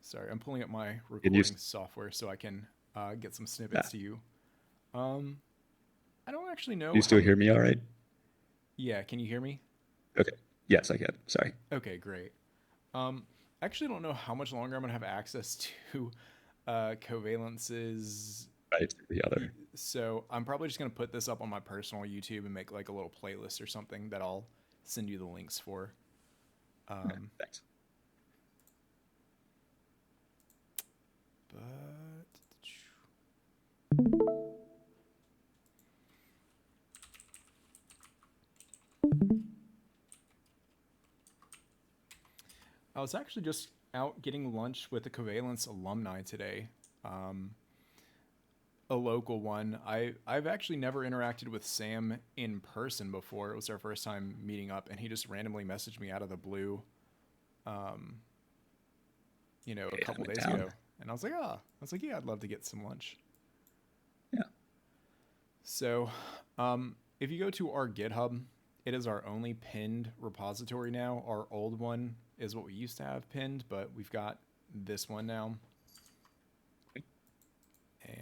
Sorry, I'm pulling up my Can you? recording software so I can get some snippets Ah, to you. Um, I don't actually do know you how still many. hear me? All right. Yeah, can you hear me? Okay. Yes, I can. Sorry. Okay, great. I actually don't know how much longer I'm gonna have access to Covalence's. Right. The other. So I'm probably just gonna put this up on my personal YouTube and make like a little playlist or something that I'll send you the links for. Okay, Um, thanks. but I was actually just out getting lunch with the Covalence alumni today. Um, a local one. I've actually never interacted with Sam in person before. It was our first time meeting up, and he just randomly messaged me out of the blue, um, a Hey, I'm couple in days town. ago, and I was like, yeah, I'd love to get some lunch. Yeah. So, if you go to our GitHub, it is our only pinned repository now. Our old one is what we used to have pinned, but we've got this one now.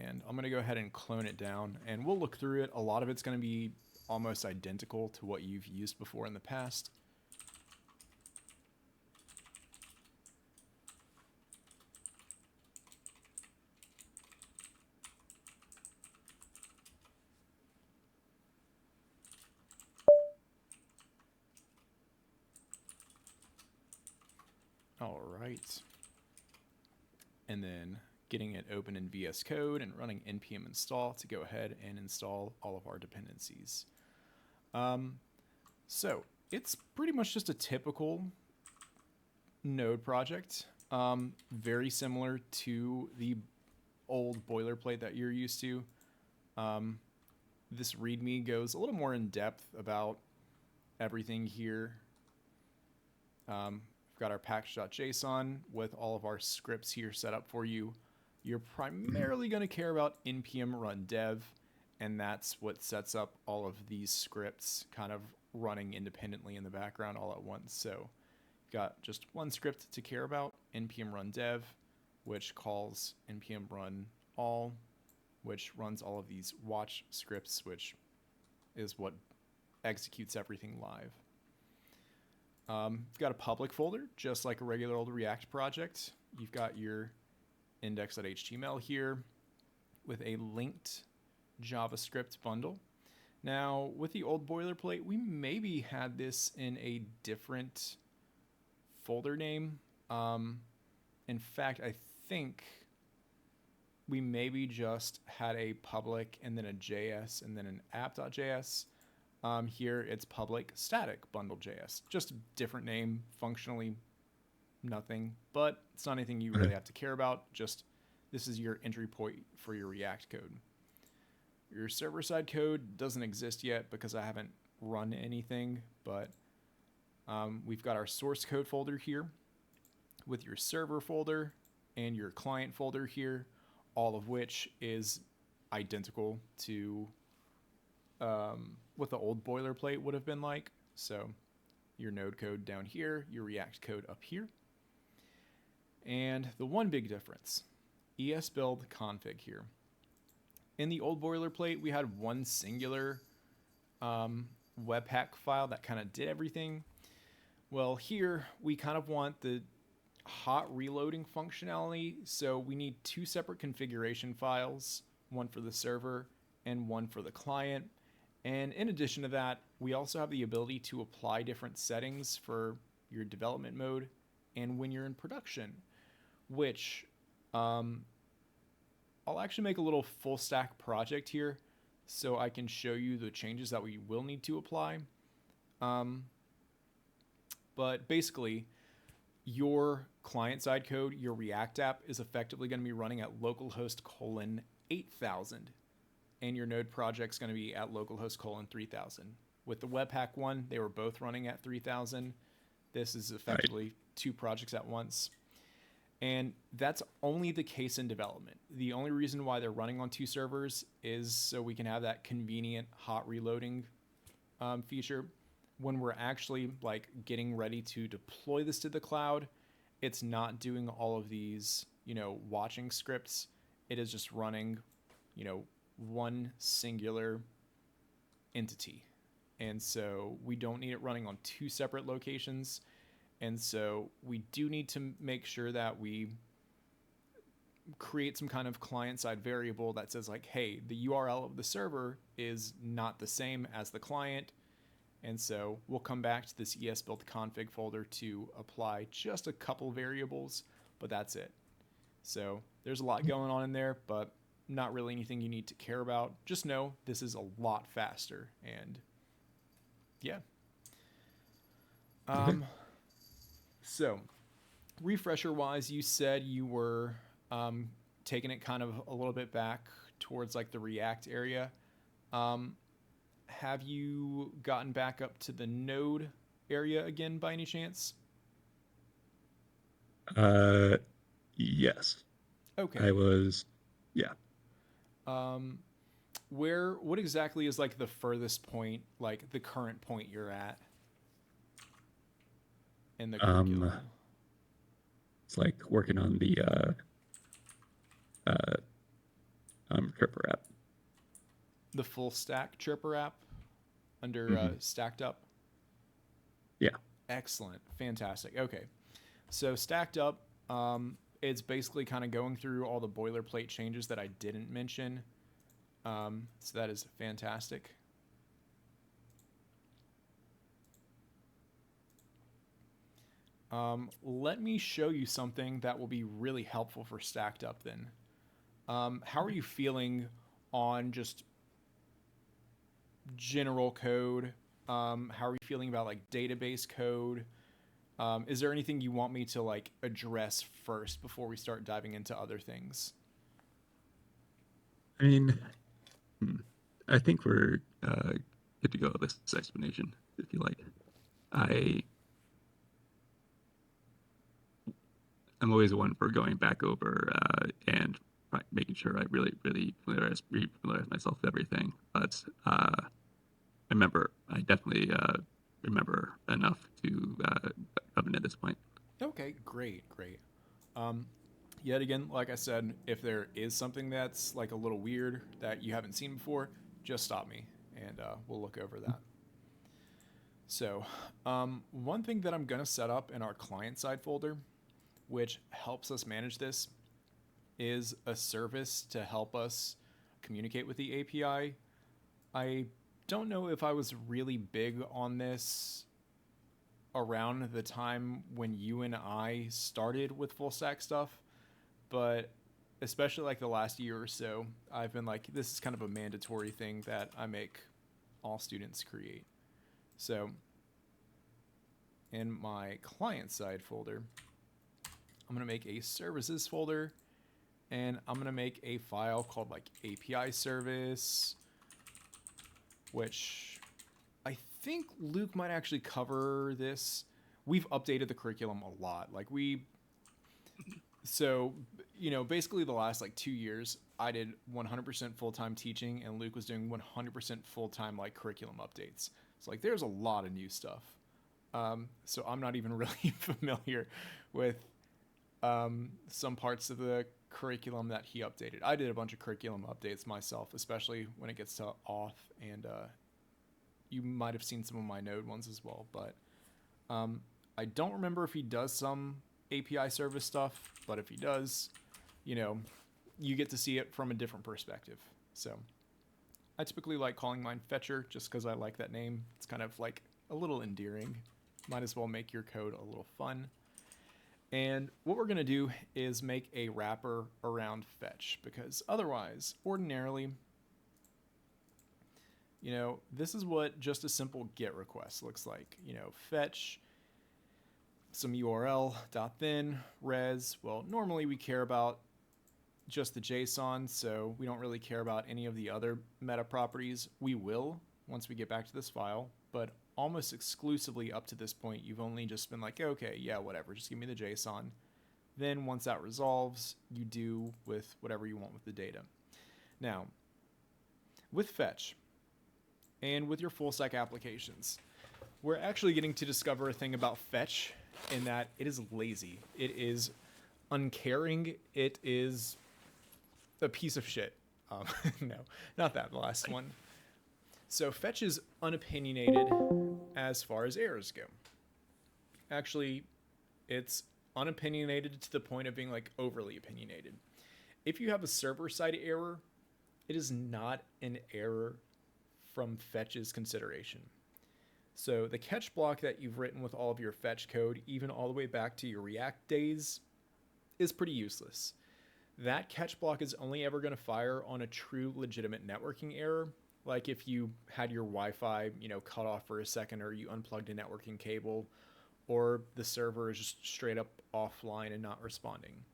And I'm going to go ahead and clone it down, and we'll look through it. A lot of it's going to be almost identical to what you've used before in the past. All right. And then getting it open in VS Code and running npm install to go ahead and install all of our dependencies. Um, so it's pretty much just a typical Node project, very similar to the old boilerplate that you're used to. Um, this README goes a little more in depth about everything here. We've got our package.json with all of our scripts here set up for you. You're Mhm. primarily going to care about npm run dev, and that's what sets up all of these scripts kind of running independently in the background all at once. So you've got just one script to care about, npm run dev, which calls npm run all, which runs all of these watch scripts, which is what executes everything live. You've got a public folder, just like a regular old React project. You've got your index.html here with a linked JavaScript bundle. Now, with the old boilerplate, we maybe had this in a different folder name. Um, in fact, I think we maybe just had a public and then a JS and then an app.js. Here it's public static bundle.js. Just a different name, functionally nothing, but it's not anything you Okay. really have to care about. Just this is your entry point for your React code. Your server side code doesn't exist yet because I haven't run anything, but we've got our source code folder here with your server folder and your client folder here, all of which is identical to what the old boilerplate would have been like. So your node code down here, your React code up here. And the one big difference, esbuild config here. In the old boilerplate, we had one singular Webpack file that kind of did everything. Well, here we kind of want the hot reloading functionality, so we need two separate configuration files, one for the server and one for the client. And in addition to that, we also have the ability to apply different settings for your development mode and when you're in production, which um, I'll actually make a little full stack project here so I can show you the changes that we will need to apply. Um, but basically, your client side code, your React app is effectively going to be running at localhost colon 8000, and your node project's going to be at localhost colon 3000. With the Webpack one, they were both running at 3000. This is All right. effectively two projects at once. And that's only the case in development. The only reason why they're running on two servers is so we can have that convenient hot reloading feature. When we're actually like getting ready to deploy this to the cloud, it's not doing all of these, watching scripts. It is just running, one singular entity. And so we don't need it running on two separate locations. And so we do need to make sure that we create some kind of client-side variable that says like, hey, the URL of the server is not the same as the client. And so we'll come back to this esbuild-config folder to apply just a couple variables, but that's it. So there's a lot going on in there, but not really anything you need to care about. Just know this is a lot faster. And yeah. So refresher wise, you said you were taking it kind of a little bit back towards like the React area. Have you gotten back up to the Node area again by any chance? Yes. Okay. I was, yeah. What exactly is like the furthest point, like the current point you're at in the curriculum? It's like working on the Tripper app. The full stack Chirper app under Stacked Up? Yeah. Excellent. Fantastic. Okay. So Stacked Up, it's basically kind of going through all the boilerplate changes that I didn't mention. So that is fantastic. Let me show you something that will be really helpful for Stacked Up then. How are you feeling on just general code? How are you feeling about like database code? Is there anything you want me to like address first before we start diving into other things? I mean, I think we're good to go with this explanation, if you like. I'm always one for going back over and making sure I really familiarize myself with everything. But I definitely remember enough to come in at this point. Okay, great. Yet again, like I said, if there is something that's like a little weird that you haven't seen before, just stop me and we'll look over that. So one thing that I'm going to set up in our client side folder, which helps us manage this, is a service to help us communicate with the API. I don't know if I was really big on this around the time when you and I started with full stack stuff, but especially like the last year or so, I've been like, this is kind of a mandatory thing that I make all students create. So in my client side folder, I'm going to make a services folder, and I'm going to make a file called like API service, which I think Luke might actually cover this. We've updated the curriculum a lot. Basically the last like 2 years, I did 100% full-time teaching, and Luke was doing 100% full-time like curriculum updates. So like there's a lot of new stuff. So I'm not even really familiar with some parts of the curriculum that he updated. I did a bunch of curriculum updates myself, especially when it gets to auth, and you might have seen some of my Node ones as well, but I don't remember if he does some API service stuff, but if he does, you get to see it from a different perspective. So I typically like calling mine Fetcher just because I like that name. It's kind of like a little endearing. Might as well make your code a little fun. And what we're going to do is make a wrapper around fetch, because otherwise, ordinarily, this is what just a simple GET request looks like. Fetch some URL.then res. Well, normally we care about just the JSON, so we don't really care about any of the other meta properties. We will once we get back to this file, but almost exclusively up to this point, you've only just been like, okay, yeah, whatever, just give me the JSON. Then once that resolves, you do with whatever you want with the data. Now, with fetch and with your full stack applications, we're actually getting to discover a thing about fetch in that it is lazy. It is uncaring. It is a piece of shit. Um, no, not that last one. So fetch is unopinionated as far as errors go. Actually, it's unopinionated to the point of being like overly opinionated. If you have a server side error, it is not an error from fetch's consideration. So the catch block that you've written with all of your fetch code, even all the way back to your React days, is pretty useless. That catch block is only ever going to fire on a true legitimate networking error, like if you had your Wi-Fi, cut off for a second, or you unplugged a networking cable, or the server is just straight up offline and not responding.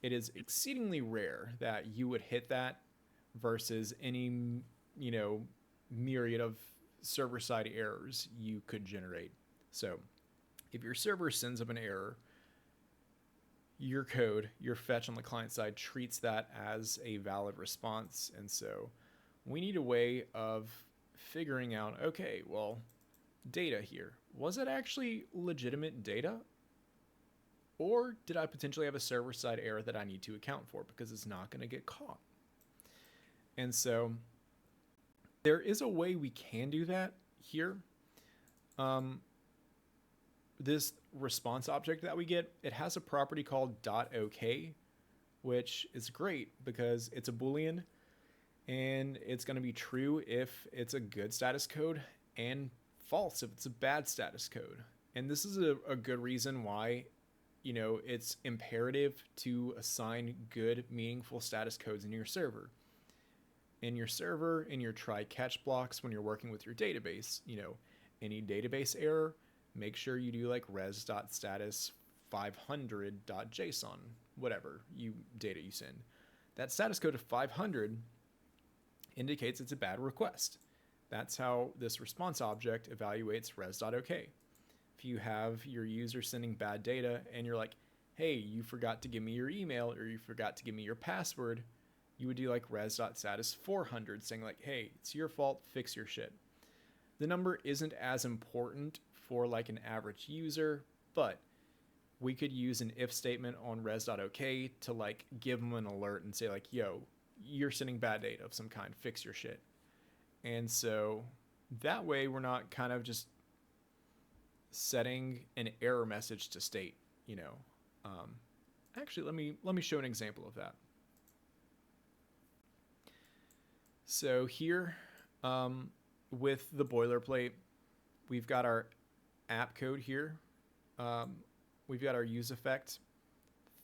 It is exceedingly rare that you would hit that versus any, myriad of server side errors you could generate. So if your server sends up an error, your code, your fetch on the client side treats that as a valid response. And so we need a way of figuring out, okay, well, data here, was it actually legitimate data? Or did I potentially have a server side error that I need to account for because it's not going to get caught? And so there is a way we can do that here. This response object that we get, it has a property called .ok, which is great because it's a Boolean and it's going to be true if it's a good status code and false if it's a bad status code. And this is a good reason why, it's imperative to assign good, meaningful status codes in your server. In your server, in your try catch blocks, when you're working with your database, any database error, make sure you do like res.status 500.json, whatever data you send. That status code of 500 indicates it's a bad request. That's how this response object evaluates res.ok. If you have your user sending bad data and you're like, hey, you forgot to give me your email or you forgot to give me your password, you would do like res.status 400 saying like, hey, it's your fault, fix your shit. The number isn't as important for like an average user, but we could use an if statement on res.ok to like give them an alert and say like, yo, you're sending bad data of some kind, fix your shit. And so that way we're not kind of just setting an error message to state, Actually, let me show an example of that. So here, with the boilerplate, we've got our app code here. We've got our use effect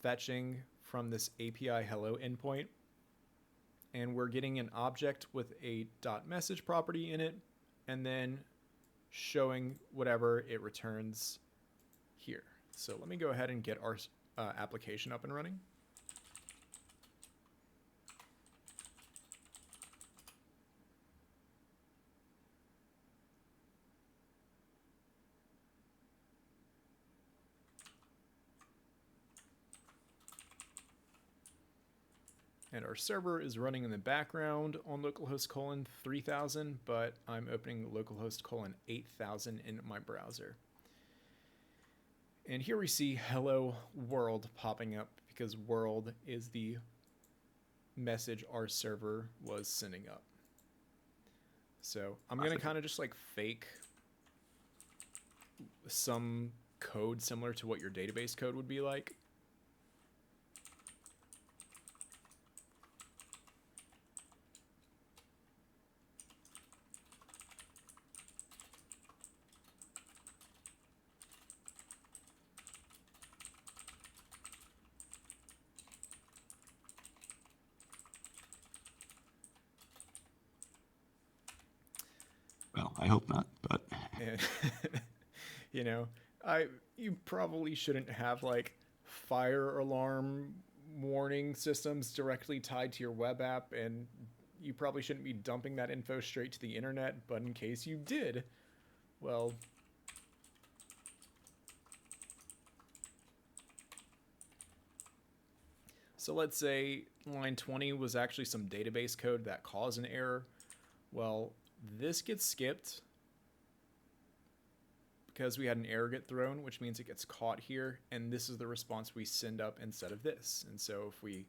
fetching from this API hello endpoint. And we're getting an object with a .message property in it, and then showing whatever it returns here. So let me go ahead and get our application up and running. And our server is running in the background on localhost colon 3000, but I'm opening localhost colon 8000 in my browser. And here we see hello world popping up because world is the message our server was sending up. So I'm going to kind of just like fake some code similar to what your database code would be like. Well, I hope not, but And, you probably shouldn't have like fire alarm warning systems directly tied to your web app, and you probably shouldn't be dumping that info straight to the internet, but in case you did, well, so let's say line 20 was actually some database code that caused an error. Well, this gets skipped because we had an error get thrown, which means it gets caught here, and this is the response we send up instead of this. And so if we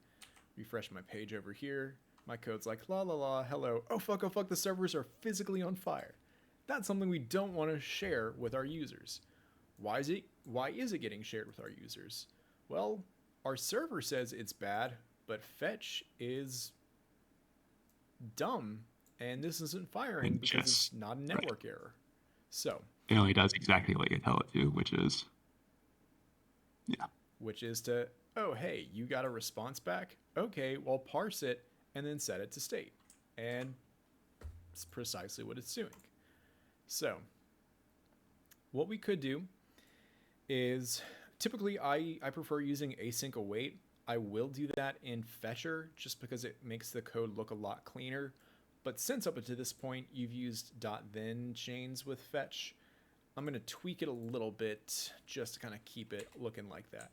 refresh my page over here, my code's like, la la la, hello, oh fuck, the servers are physically on fire. That's something we don't want to share with our users. Why is it getting shared with our users? Well, our server says it's bad, but fetch is dumb, and this isn't firing And because just, it's not a network error. So it only does exactly what you tell it to, which is, which is to, oh, hey, you got a response back? Okay, well, parse it and then set it to state. And it's precisely what it's doing. So what we could do is, typically I prefer using async await. I will do that in Fetcher just because it makes the code look a lot cleaner. But since up to this point you've used .then chains with fetch, I'm going to tweak it a little bit just to kind of keep it looking like that.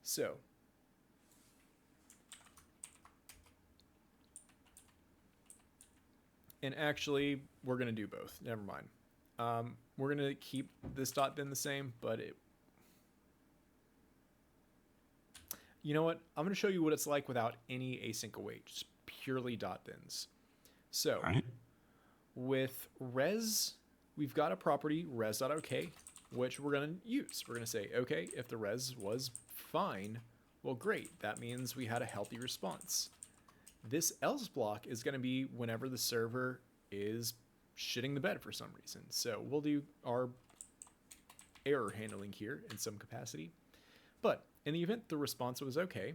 So and actually we're going to do both. Never mind. We're going to keep this .then the same, but you know what? I'm going to show you what it's like without any async await, just purely .thens. So all right. with res, we've got a property res.ok, which we're going to use. We're going to say, okay, if the res was fine, well, great. That means we had a healthy response. This else block is going to be whenever the server is shitting the bed for some reason. So we'll do our error handling here in some capacity. But in the event the response was okay,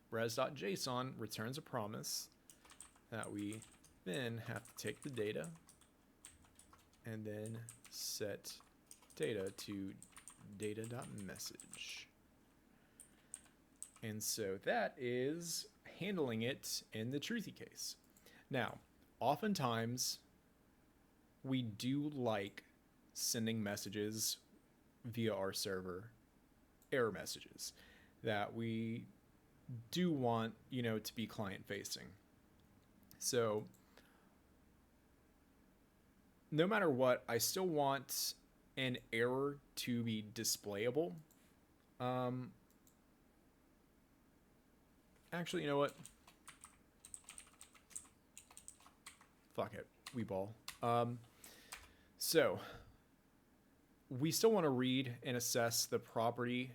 res.json returns a promise that we then have to take the data and then set data to data.message. And so that is handling it in the truthy case. Now, oftentimes we do like sending messages via our server, error messages that we do want, to be client facing. So no matter what, I still want an error to be displayable. Actually, you know what? Fuck it. We ball. So we still want to read and assess the property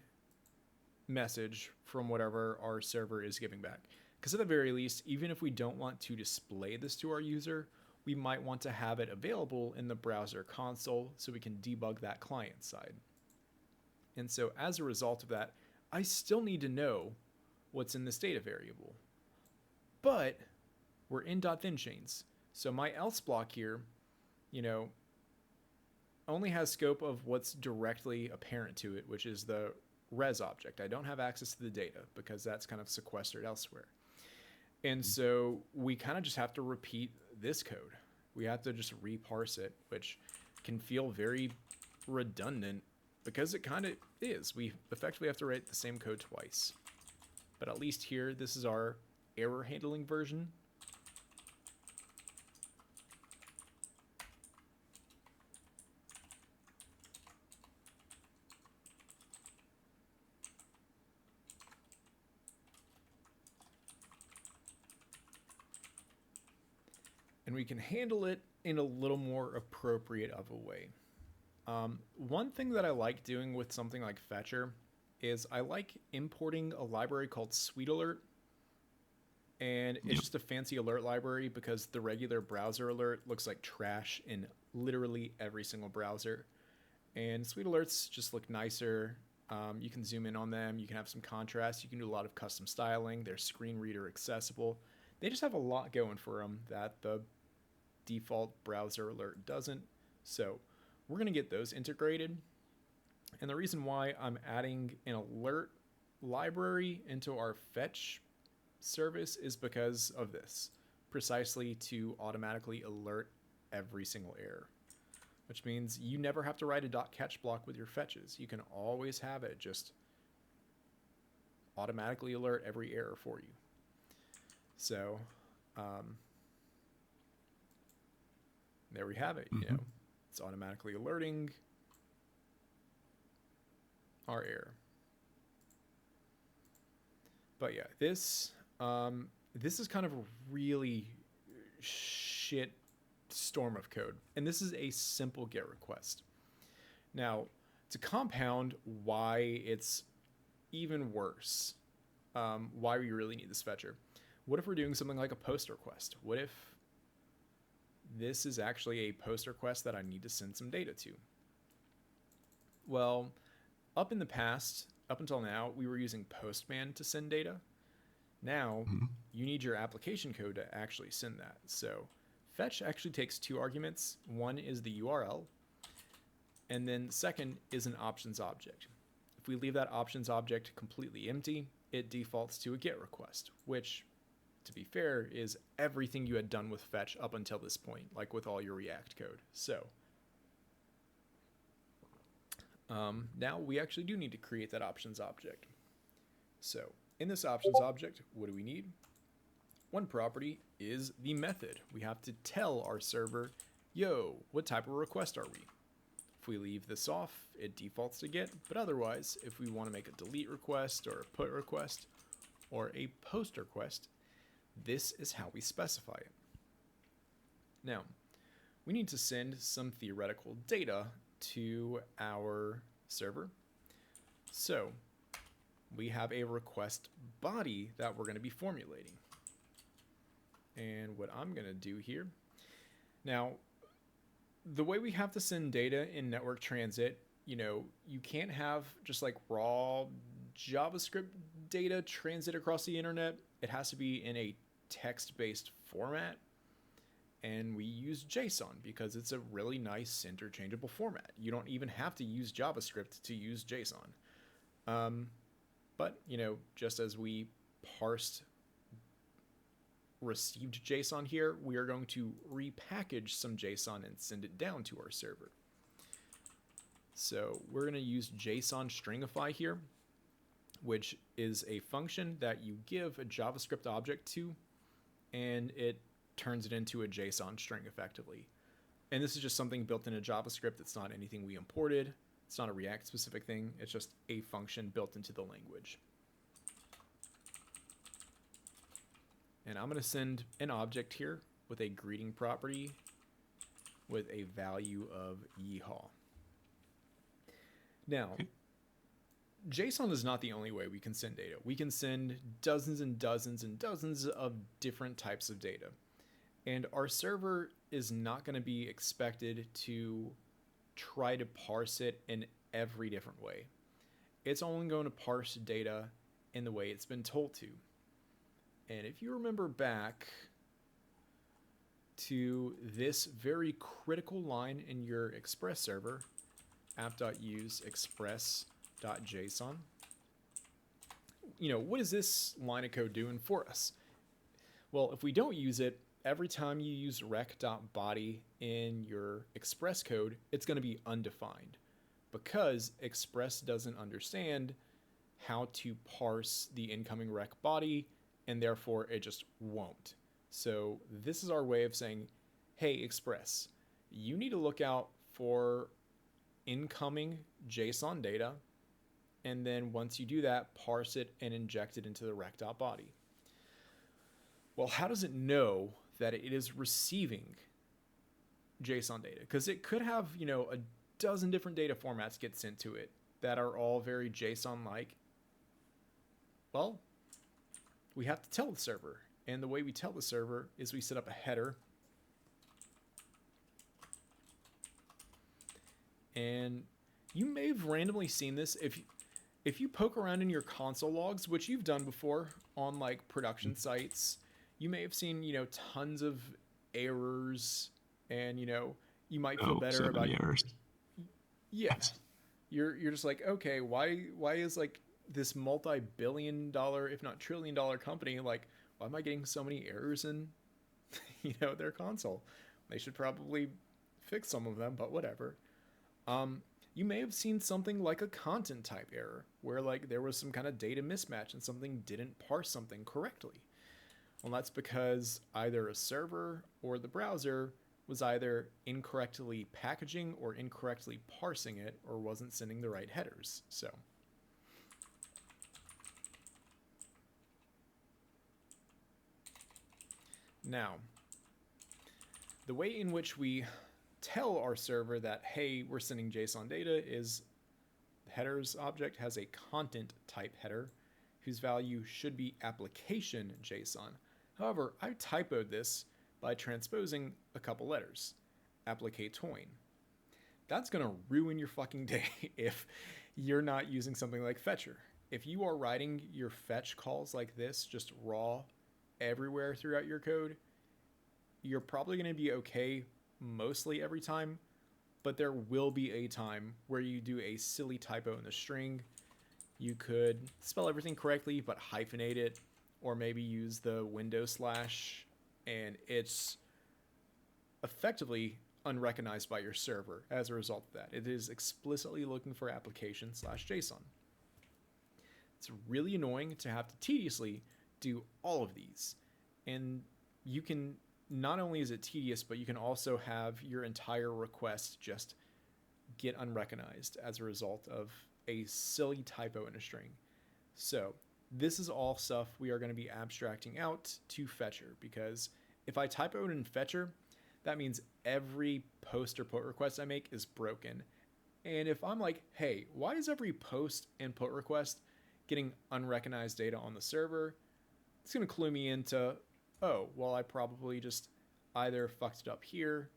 message from whatever our server is giving back. Because at the very least, even if we don't want to display this to our user, we might want to have it available in the browser console so we can debug that client side. And so as a result of that, I still need to know what's in this data variable. But we're in .then chains. So my else block here, only has scope of what's directly apparent to it, which is the res object. I don't have access to the data because that's kind of sequestered elsewhere. And so we kind of just have to repeat this code. We have to just reparse it, which can feel very redundant because it kind of is. We effectively have to write the same code twice. But at least here, this is our error handling version. And we can handle it in a little more appropriate of a way. One thing that I like doing with something like Fetcher is I like importing a library called SweetAlert. And it's just a fancy alert library because the regular browser alert looks like trash in literally every single browser. And SweetAlerts just look nicer. You can zoom in on them. You can have some contrast. You can do a lot of custom styling. They're screen reader accessible. They just have a lot going for them that the default browser alert doesn't. So we're going to get those integrated. And the reason why I'm adding an alert library into our fetch service is because of this, precisely to automatically alert every single error, which means you never have to write a .catch block with your fetches. You can always have it just automatically alert every error for you. So there we have it. It's automatically alerting our error. But yeah, this is kind of a really shit storm of code. And this is a simple GET request. Now, to compound why it's even worse, why we really need this fetcher, what if we're doing something like a post request? What if this is actually a post request that I need to send some data to? Well, up in the past, up until now, we were using Postman to send data. Now, you need your application code to actually send that. So fetch actually takes two arguments. One is the URL, and then second is an options object. If we leave that options object completely empty, it defaults to a GET request, which, to be fair, is everything you had done with fetch up until this point, like with all your React code. So now we actually do need to create that options object. So in this options object, what do we need? One property is the method. We have to tell our server, yo, what type of request are we? If we leave this off, it defaults to GET, but otherwise, if we want to make a delete request or a put request or a post request, this is how we specify it. Now, we need to send some theoretical data to our server. So we have a request body that we're going to be formulating. And what I'm going to do here, now, the way we have to send data in network transit, you can't have just like raw JavaScript data transit across the internet. It has to be in a text-based format. And we use JSON because it's a really nice interchangeable format. You don't even have to use JavaScript to use JSON. But, just as we parsed received JSON here, we are going to repackage some JSON and send it down to our server. So we're going to use JSON stringify here, which is a function that you give a JavaScript object to, and it turns it into a JSON string effectively. And this is just something built into JavaScript. It's not anything we imported. It's not a React specific thing. It's just a function built into the language. And I'm going to send an object here with a greeting property with a value of yeehaw. Now, JSON is not the only way we can send data. We can send dozens and dozens and dozens of different types of data. And our server is not going to be expected to try to parse it in every different way. It's only going to parse data in the way it's been told to. And if you remember back to this very critical line in your Express server, app.use express.json, what is this line of code doing for us? Well, if we don't use it, every time you use rec.body in your Express code, it's going to be undefined because Express doesn't understand how to parse the incoming rec body, and therefore it just won't. So this is our way of saying, hey, Express, you need to look out for incoming JSON data, and then once you do that, parse it and inject it into the rec.body. Well, how does it know that it is receiving JSON data? Because it could have, a dozen different data formats get sent to it that are all very JSON-like. Well, we have to tell the server. And the way we tell the server is we set up a header. And you may have randomly seen this. If you poke around in your console logs, which you've done before on like production sites, you may have seen, tons of errors, and, you might feel better so about errors. Yes. You're just like, okay, why is like this multi-billion-dollar, if not trillion-dollar company, like, why am I getting so many errors in, their console? They should probably fix some of them, but whatever. You may have seen something like a content type error, where like there was some kind of data mismatch and something didn't parse something correctly. Well, that's because either a server or the browser was either incorrectly packaging or incorrectly parsing it or wasn't sending the right headers. So now, the way in which we tell our server that, hey, we're sending JSON data is the headers object has a content type header whose value should be application JSON. However, I typoed this by transposing a couple letters, applicatoin. That's gonna ruin your fucking day if you're not using something like Fetcher. If you are writing your fetch calls like this, just raw everywhere throughout your code, you're probably gonna be okay mostly every time, but there will be a time where you do a silly typo in the string. You could spell everything correctly, but hyphenate it, or maybe use the window slash, and it's effectively unrecognized by your server as a result of that. It is explicitly looking for application slash JSON. It's really annoying to have to tediously do all of these. And you can, not only is it tedious, but you can also have your entire request just get unrecognized as a result of a silly typo in a string. So this is all stuff we are going to be abstracting out to Fetcher, because if I typo it in Fetcher, that means every post or put request I make is broken. And if I'm like, hey, why is every post and put request getting unrecognized data on the server? It's going to clue me into, oh, well, I probably just either fucked it up here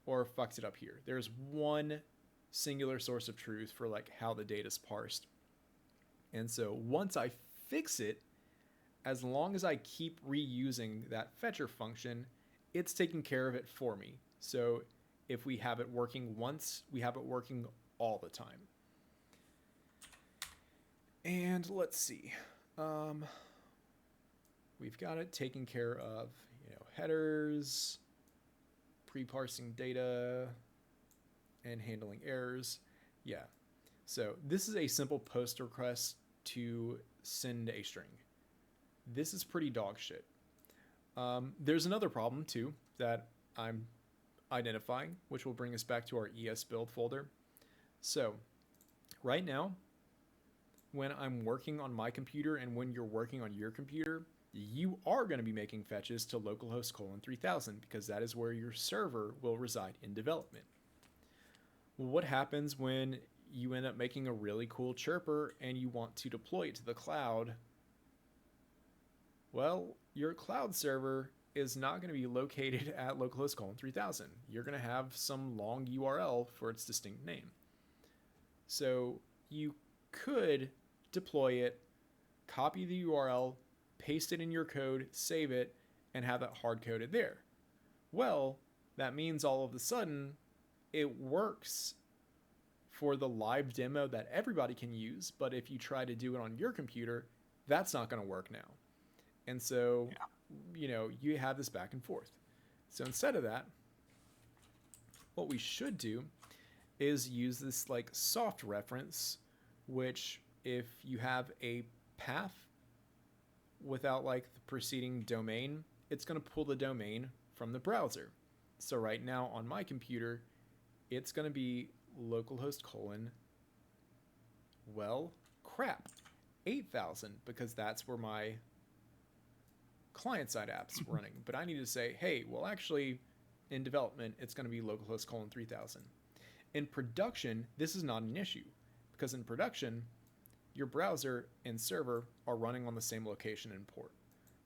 or fucked it up here. There's one singular source of truth for like how the data is parsed. And so once I fix it, as long as I keep reusing that fetcher function, it's taking care of it for me. So if we have it working once, we have it working all the time. And let's see. We've got it taking care of, headers, pre-parsing data, and handling errors. Yeah. So this is a simple post request to send a string. This is pretty dog shit. There's another problem too that I'm identifying, which will bring us back to our ESBuild folder. So right now, when I'm working on my computer and when you're working on your computer, you are going to be making fetches to localhost :3000 because that is where your server will reside in development. Well, what happens when you end up making a really cool chirper and you want to deploy it to the cloud? Well, your cloud server is not going to be located at localhost :3000. You're going to have some long URL for its distinct name. So you could deploy it, copy the URL, paste it in your code, save it, and have that hard-coded there. Well, that means all of a sudden it works for the live demo that everybody can use, but if you try to do it on your computer, that's not going to work now. And so, you have this back and forth. So instead of that, what we should do is use this like soft reference, which if you have a path without like the preceding domain, it's going to pull the domain from the browser. So right now on my computer, it's going to be localhost : 8000, because that's where my client-side app's running. But I need to say, hey, well, actually, in development, it's going to be localhost : 3000. In production, this is not an issue, because in production, your browser and server are running on the same location and port.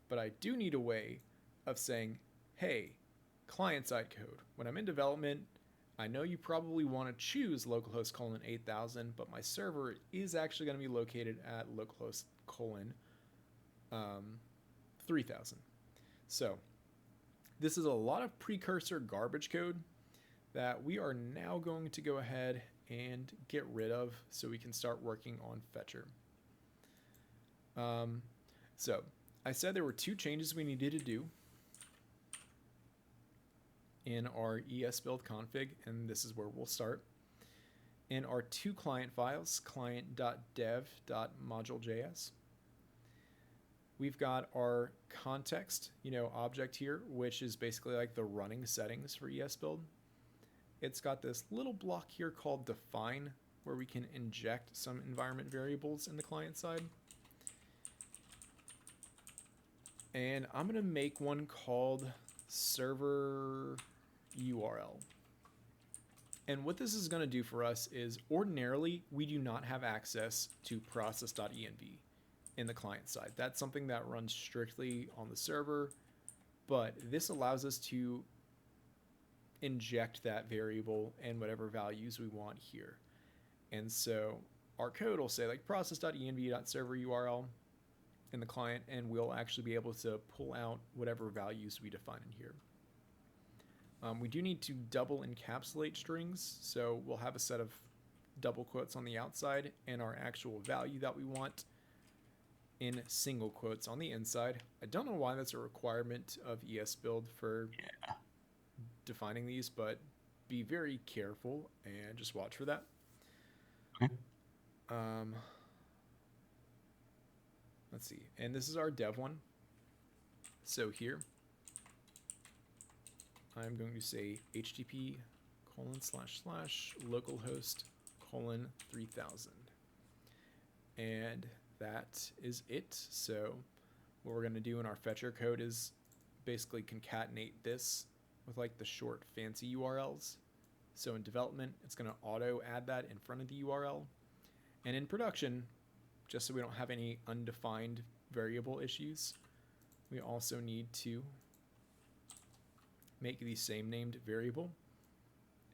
But I do need a way of saying, hey, client-side code, when I'm in development, I know you probably want to choose localhost : 8000, but my server is actually going to be located at localhost : 3000. So this is a lot of precursor garbage code that we are now going to go ahead and get rid of so we can start working on Fetcher. So I said there were two changes we needed to do in our ESBuild config, and this is where we'll start. In our two client files, client.dev.module.js, we've got our context, object here, which is basically like the running settings for ESBuild. It's got this little block here called define, where we can inject some environment variables in the client side. And I'm going to make one called server URL. And what this is going to do for us is ordinarily we do not have access to process.env in the client side. That's something that runs strictly on the server, but this allows us to inject that variable and whatever values we want here. And so our code will say like process.env.server URL in the client, and we'll actually be able to pull out whatever values we define in here. We do need to double encapsulate strings, so we'll have a set of double quotes on the outside and our actual value that we want in single quotes on the inside. I don't know why that's a requirement of ESBuild for defining these, but be very careful and just watch for that. Okay. Let's see, and this is our dev one. So here, I'm going to say http://localhost:3000. And that is it. So what we're going to do in our fetcher code is basically concatenate this with like the short fancy URLs. So in development, it's going to auto add that in front of the URL. And in production, just so we don't have any undefined variable issues, we also need to make the same named variable.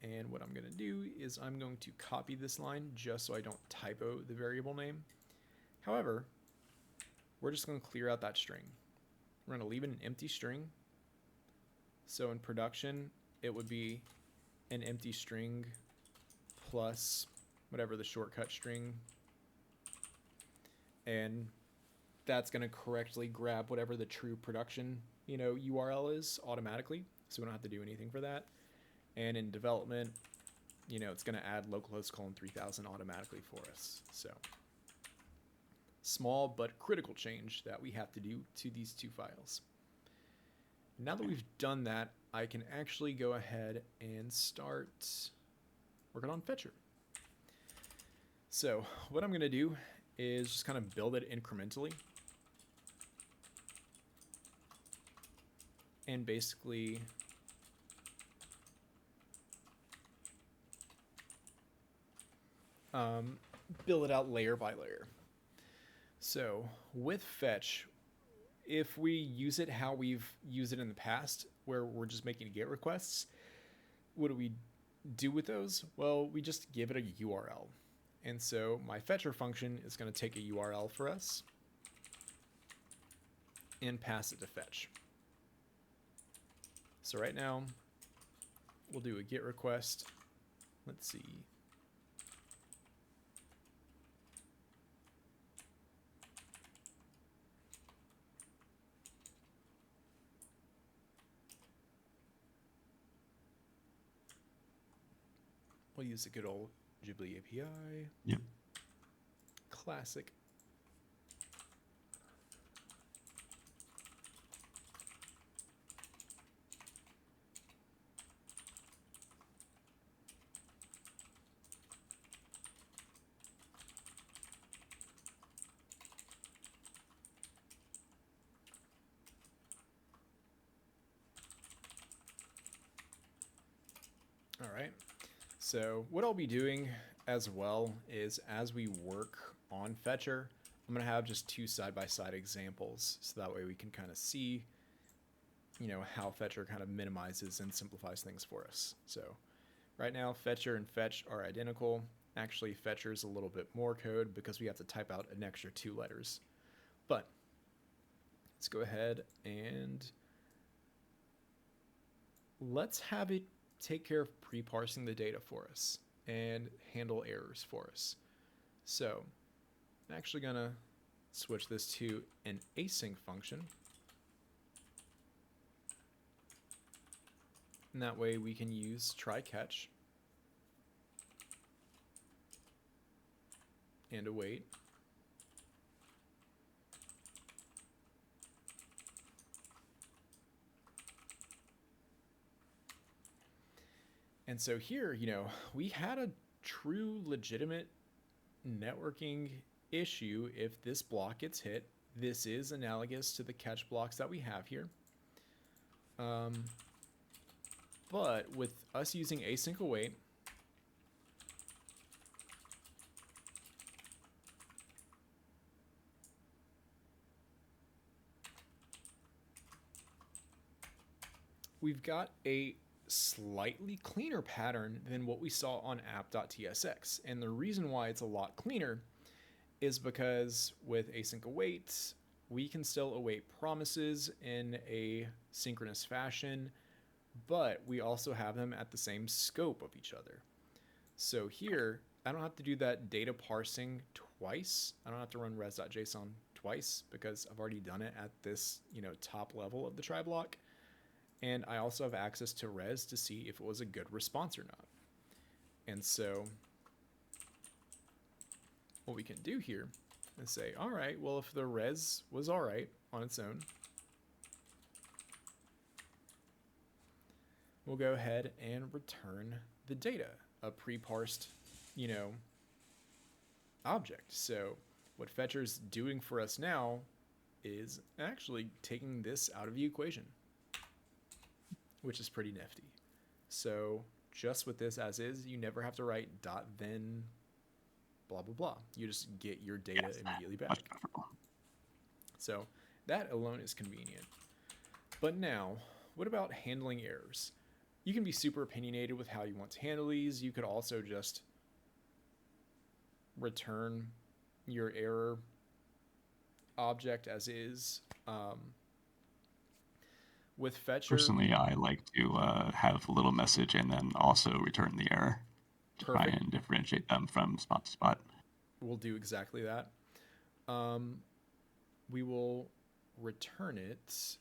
And what I'm going to do is I'm going to copy this line just so I don't typo the variable name. However, we're just going to clear out that string. We're going to leave it an empty string. So in production, it would be an empty string plus whatever the shortcut string. And that's going to correctly grab whatever the true production, URL is automatically. So we don't have to do anything for that. And in development, it's going to add localhost:3000 automatically for us. So small but critical change that we have to do to these two files. Now that we've done that, I can actually go ahead and start working on Fetcher. So what I'm going to do is just kind of build it incrementally. And basically build it out layer by layer. So with fetch, if we use it how we've used it in the past, where we're just making GET requests, what do we do with those? Well, we just give it a URL. And so my fetcher function is going to take a URL for us and pass it to fetch. So right now, we'll do a GET request. Let's see. We'll use the good old Ghibli API. Yep. Classic. All right. So what I'll be doing as well is as we work on Fetcher, I'm going to have just two side-by-side examples. So that way we can kind of see, how Fetcher kind of minimizes and simplifies things for us. So right now, Fetcher and Fetch are identical. Actually, Fetcher is a little bit more code because we have to type out an extra 2 letters. But let's go ahead and let's have it take care of pre-parsing the data for us and handle errors for us. So I'm actually going to switch this to an async function. And that way we can use try catch and await. And so here, we had a true legitimate networking issue if this block gets hit. This is analogous to the catch blocks that we have here. But with us using async await, we've got a slightly cleaner pattern than what we saw on app.tsx. And the reason why it's a lot cleaner is because with async await, we can still await promises in a synchronous fashion, but we also have them at the same scope of each other. So here, I don't have to do that data parsing twice. I don't have to run res.json twice because I've already done it at this, top level of the try block. And I also have access to res to see if it was a good response or not. And so what we can do here is say, all right, well, if the res was all right on its own, we'll go ahead and return the data, a pre-parsed, object. So what Fetcher's doing for us now is actually taking this out of the equation, which is pretty nifty. So just with this as is, you never have to write dot then blah, blah, blah. You just get your data immediately back. So that alone is convenient. But now, what about handling errors? You can be super opinionated with how you want to handle these. You could also just return your error object as is. With Fetcher, personally, I like to have a little message and then also return the error to try and differentiate them from spot to spot. We'll do exactly that. We will return it.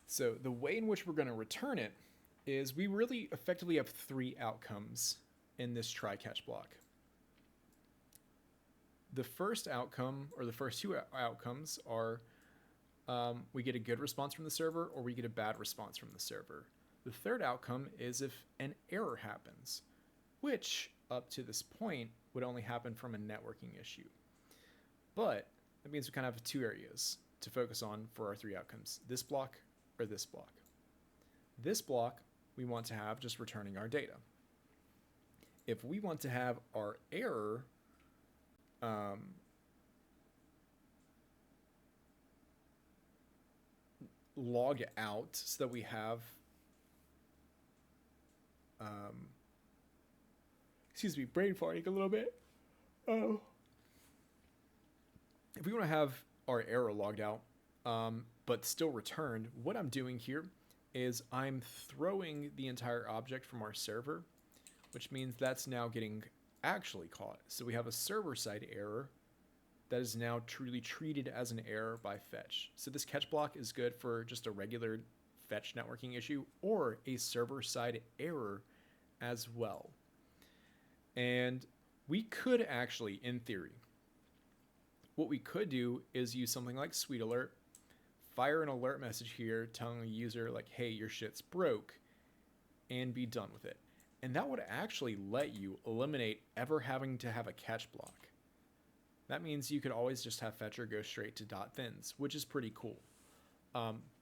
So the way in which we're going to return it is we really effectively have three outcomes in this try catch block. The first outcome, or the first two outcomes, are we get a good response from the server or we get a bad response from the server. The third outcome is if an error happens, which up to this point would only happen from a networking issue. But that means we kind of have two areas to focus on for our three outcomes, this block or this block. This block we want to have just returning our data. If we want to have our error log out so that we have excuse me, brain farting a little bit. Oh. If we want to have our error logged out but still returned, what I'm doing here is I'm throwing the entire object from our server, which means that's now getting actually caught. So we have a server-side error that is now truly treated as an error by fetch. So this catch block is good for just a regular fetch networking issue or a server-side error as well. And we could actually, in theory, what we could do is use something like Sweet Alert, fire an alert message here telling the user like, hey, your shit's broke, and be done with it. And that would actually let you eliminate ever having to have a catch block. That means you could always just have Fetcher go straight to .thins, which is pretty cool.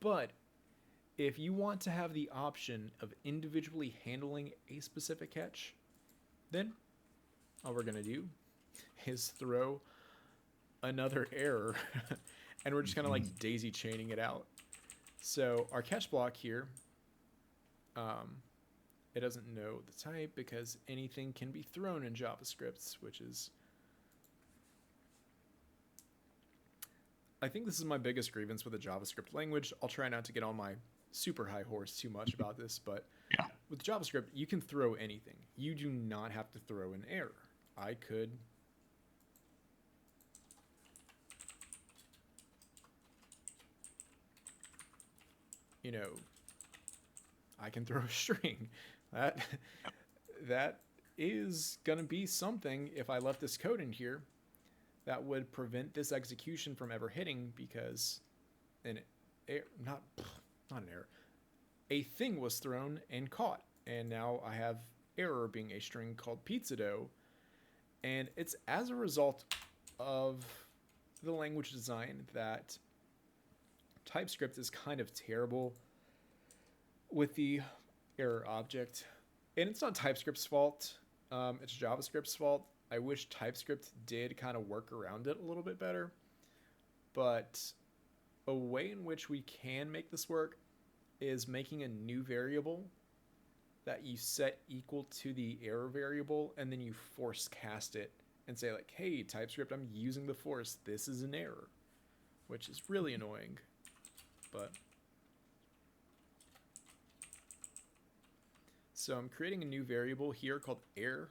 But if you want to have the option of individually handling a specific catch, then all we're going to do is throw another error and we're just kind of like daisy chaining it out. So our catch block here, it doesn't know the type because anything can be thrown in JavaScript, which is, I think this is my biggest grievance with the JavaScript language. I'll try not to get on my super high horse too much about this, but yeah, with JavaScript, you can throw anything. You do not have to throw an error. I could I can throw a string. That is gonna be something if I left this code in here that would prevent this execution from ever hitting because an error, not an error, a thing was thrown and caught, and now I have error being a string called pizza dough, and it's as a result of the language design that TypeScript is kind of terrible with the error object, and it's not TypeScript's fault. It's JavaScript's fault. I wish TypeScript did kind of work around it a little bit better, but a way in which we can make this work is making a new variable that you set equal to the error variable, and then you force cast it and say like, hey, TypeScript, I'm using the force. This is an error, which is really annoying, but... So I'm creating a new variable here called error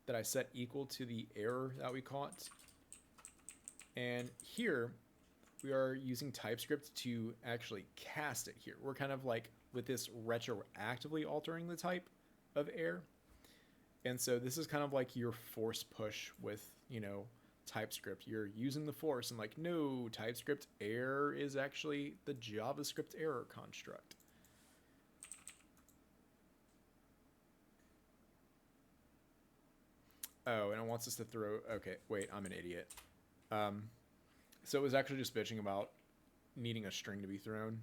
that I set equal to the error that we caught. And here we are using TypeScript to actually cast it here. We're kind of like with this retroactively altering the type of error. And so this is kind of like your force push with, you know, TypeScript. You're using the force and like, no, TypeScript error is actually the JavaScript error construct. Oh, and it wants us to throw... Okay, wait, I'm an idiot. So it was actually just bitching about needing a string to be thrown.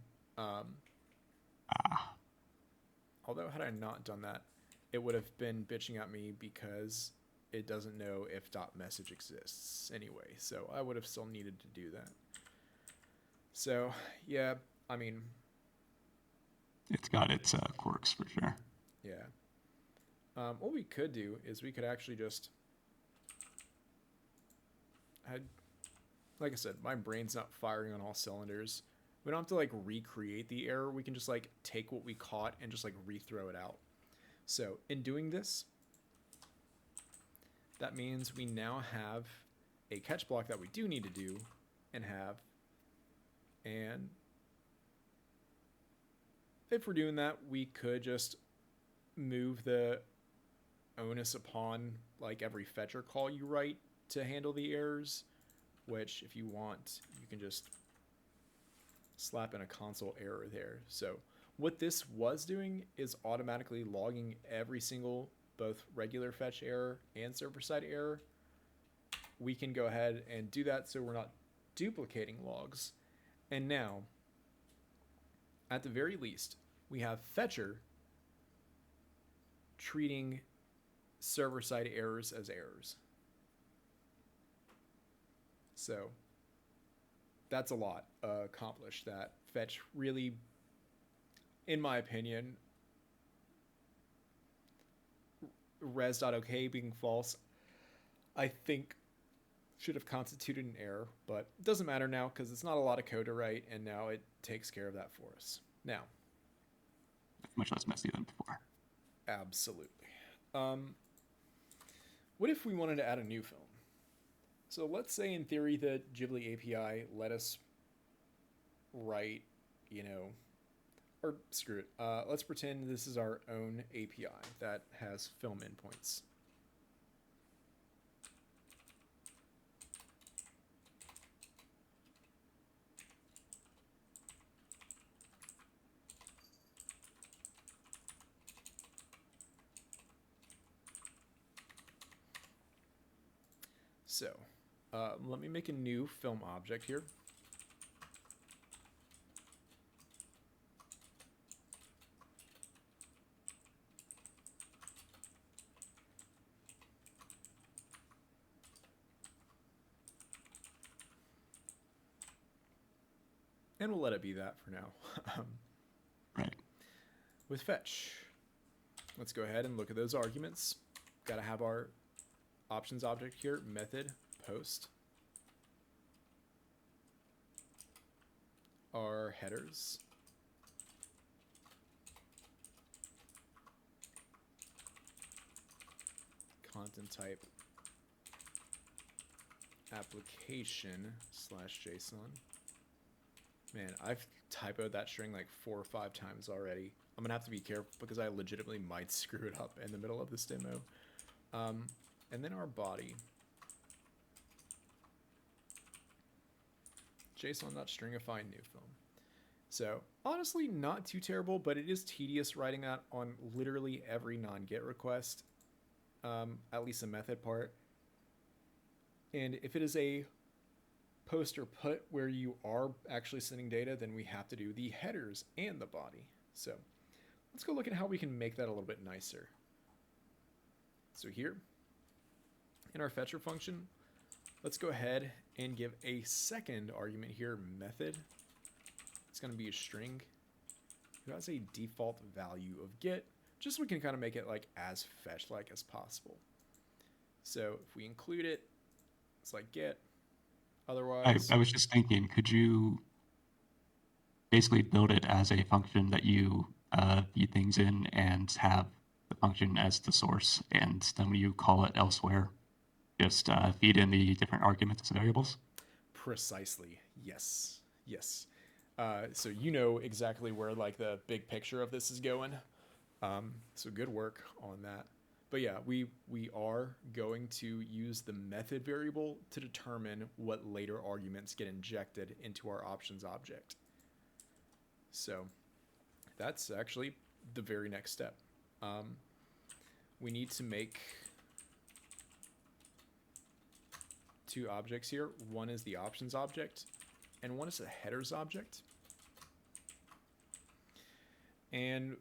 Although, had I not done that, it would have been bitching at me because it doesn't know if .message exists anyway. So I would have still needed to do that. So, yeah, I mean... It's got its quirks for sure. Yeah. What we could do is we could actually just... like I said, my brain's not firing on all cylinders. We don't have to like recreate the error. We can just like take what we caught and just like rethrow it out. So in doing this, that means we now have a catch block that we do need to do and have. And if we're doing that, we could just move the onus upon like every fetcher call you write to handle the errors, which if you want, you can just slap in a console error there. So what this was doing is automatically logging every single both regular fetch error and server-side error. We can go ahead and do that so we're not duplicating logs. And now, at the very least, we have fetcher treating server-side errors as errors. So that's a lot accomplished. That fetch really, in my opinion, res.ok being false, I think should have constituted an error, but it doesn't matter now because it's not a lot of code to write, and now it takes care of that for us. Now, much less messy than before. Absolutely. What if we wanted to add a new film? So let's say in theory the Ghibli API let us write, you know, or screw it. Let's pretend this is our own API that has film endpoints. So let me make a new film object here. And we'll let it be that for now. Right. With fetch, let's go ahead and look at those arguments. Got to have our options object here, method post, our headers, content type application /JSON. Man, I've typoed that string like 4 or 5 times already. I'm gonna have to be careful because I legitimately might screw it up in the middle of this demo. And then our body. json.stringify new film. So honestly, not too terrible, but it is tedious writing that on literally every non-get request, at least the method part. And if it is a post or put where you are actually sending data, then we have to do the headers and the body. So let's go look at how we can make that a little bit nicer. So here in our fetcher function, let's go ahead and give a second argument here, method. It's going to be a string who has a default value of get, just so we can kind of make it like as fetch-like as possible. So if we include it, it's like get. Otherwise, I was just thinking, could you basically build it as a function that you feed things in and have the function as the source, and then when you call it elsewhere, just feed in the different arguments as variables? Precisely. Yes. Yes. So you know exactly where like the big picture of this is going. So good work on that. But yeah, we are going to use the method variable to determine what later arguments get injected into our options object. So that's actually the very next step. We need to make two objects here. One is the options object, and one is the headers object. And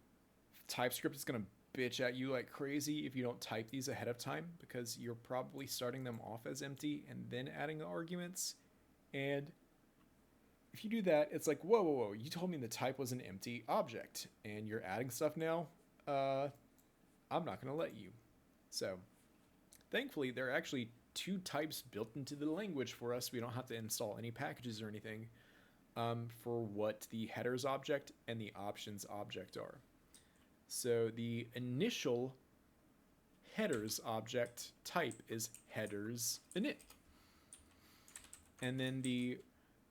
TypeScript is going to bitch at you like crazy if you don't type these ahead of time, because you're probably starting them off as empty and then adding the arguments. And if you do that, it's like, whoa, whoa, whoa, you told me the type was an empty object and you're adding stuff now. I'm not going to let you. So thankfully, there are actually two types built into the language for us. We don't have to install any packages or anything for what the headers object and the options object are. So the initial headers object type is headers init. And then the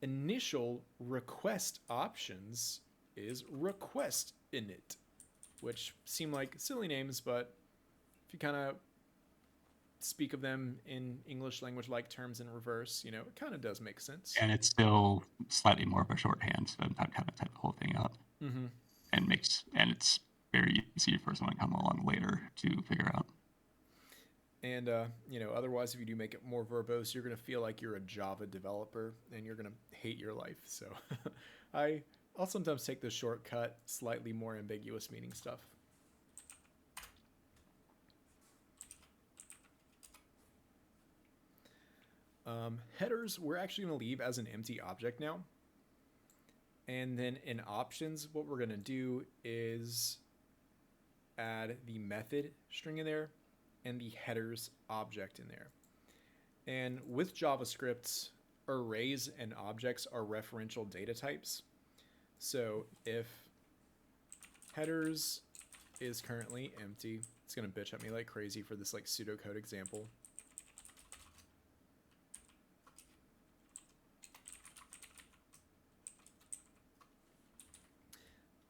initial request options is request init, which seem like silly names, but if you kind of speak of them in English language like terms in reverse, you know, it kind of does make sense. And it's still slightly more of a shorthand, so I'm kind of type the whole thing out. Mm-hmm. And it's very easy for someone to come along later to figure out. And, you know, otherwise, if you do make it more verbose, you're going to feel like you're a Java developer and you're going to hate your life. So I'll sometimes take the shortcut, slightly more ambiguous meaning stuff. Headers, we're actually going to leave as an empty object now. And then in options, what we're going to do is add the method string in there and the headers object in there. And with JavaScript, arrays and objects are referential data types. So if headers is currently empty, it's going to bitch at me like crazy for this like pseudocode example.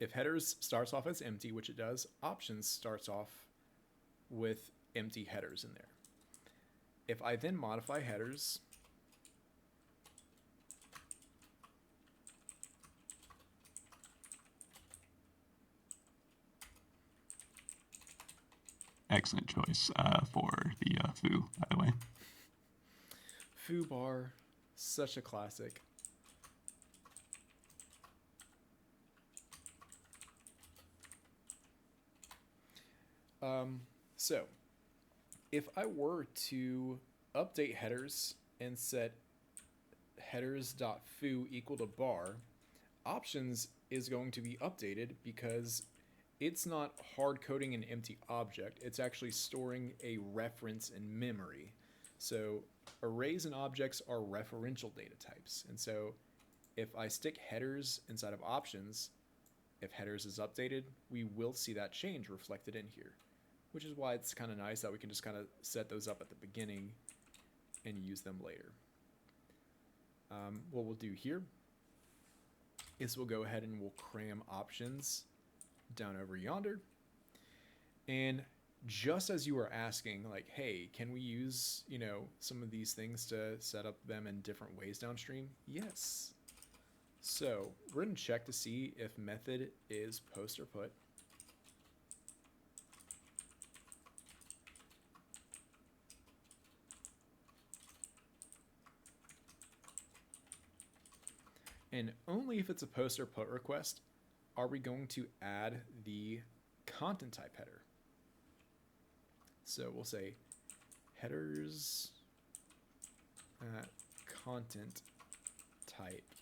If headers starts off as empty, which it does, options starts off with empty headers in there. If I then modify headers, Excellent choice for the foo, by the way. Foo bar, such a classic. So if I were to update headers and set headers.foo equal to bar, options is going to be updated because it's not hard coding an empty object. It's actually storing a reference in memory. So arrays and objects are referential data types. And so if I stick headers inside of options, if headers is updated, we will see that change reflected in here, which is why it's kind of nice that we can just kind of set those up at the beginning and use them later. What we'll do here is we'll go ahead and we'll cram options down over yonder. And just as you were asking, like, hey, can we use, you know, some of these things to set up them in different ways downstream? Yes, So we're going to check to see if method is post or put. And only if it's a post or put request are we going to add the content type header. So we'll say headers content type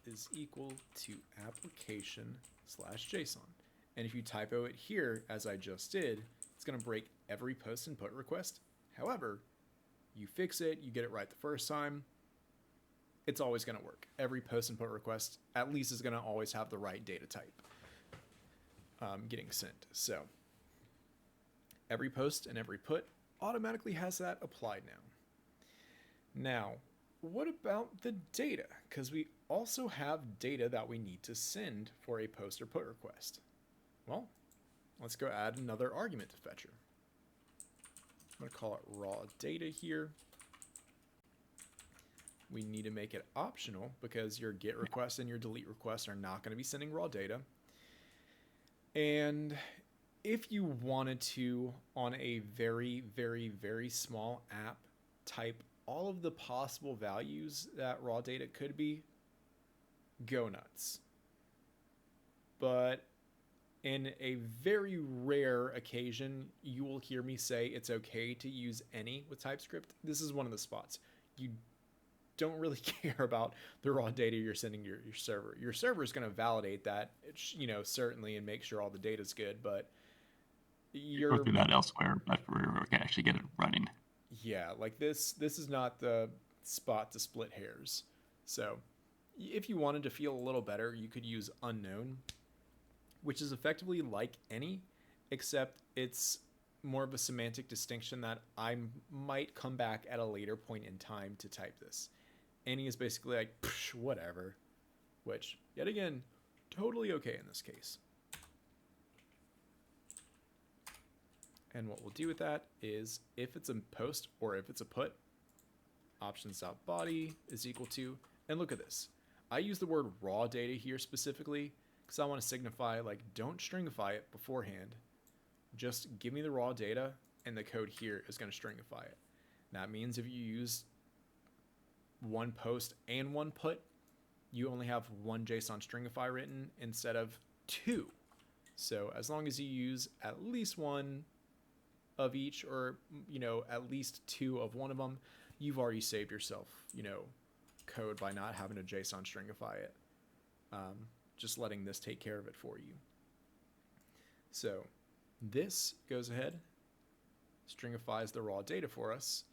is equal to application/JSON. And if you typo it here, as I just did, it's going to break every post and put request. However, you fix it, you get it right the first time, it's always going to work. Every post and put request at least is going to always have the right data type getting sent. So every post and every put automatically has that applied now. Now, what about the data? Because we also have data that we need to send for a post or put request. Well, let's go add another argument to fetcher. I'm going to call it raw data here. We need to make it optional because your get requests and your delete requests are not going to be sending raw data. And if you wanted to, on a very, very, very small app, type all of the possible values that raw data could be, go nuts. But in a very rare occasion, you will hear me say it's okay to use any with TypeScript. This is one of the spots. You don't really care about the raw data you're sending your server. Your server is going to validate that, certainly, and make sure all the data is good, but Go through that elsewhere, but we can actually get it running. Yeah, like this is not the spot to split hairs. So if you wanted to feel a little better, you could use unknown, which is effectively like any, except it's more of a semantic distinction that I might come back at a later point in time to type this. Any is basically like, whatever, which, yet again, totally okay in this case. And what we'll do with that is if it's a post or if it's a put, options.body is equal to, and look at this. I use the word raw data here specifically because I want to signify, like, don't stringify it beforehand. Just give me the raw data and the code here is going to stringify it. That means if you use one post and one put, you only have one JSON stringify written instead of two. So as long as you use at least one of each, or at least two of one of them, you've already saved yourself code by not having to JSON stringify it. Just letting this take care of it for you. So this goes ahead, stringifies the raw data for us.